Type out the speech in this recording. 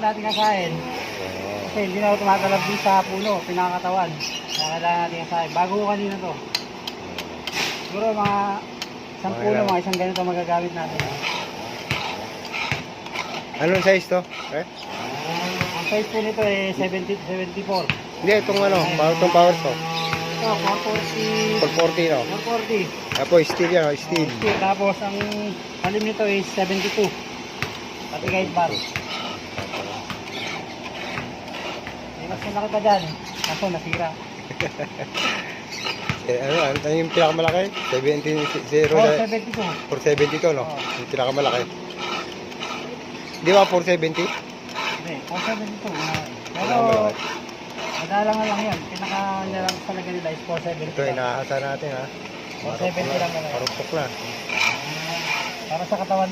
natin kasahin. Kasi hindi na ako tumatalab din sa puno, pinakakatawan. Kaya kailangan natin kasahin. Bago ko kanina to. Siguro mga isang puno, mga isang ganito magagamit natin. Anong size to? Eh? Ang size po nito eh 70 to 74. Hindi, itong ano, itong power to. Ito, 440. 440 no? 440. Tapos steel yan, steel. Tapos ang alim nito is 72. Pati guide bar. Mas malaki pa dyan. Kaso nasira. Ano yung pinakamalaki? 70, 0, 472. 472 no? Oh. Yung pinakamalaki. Di ba 470? Hindi, 472. Pero madalang lang yan. Pinaka-nalang talaga nila is 470. Ito, inaasa natin ha. 470 lang naman. Marupok na. Para sa katawan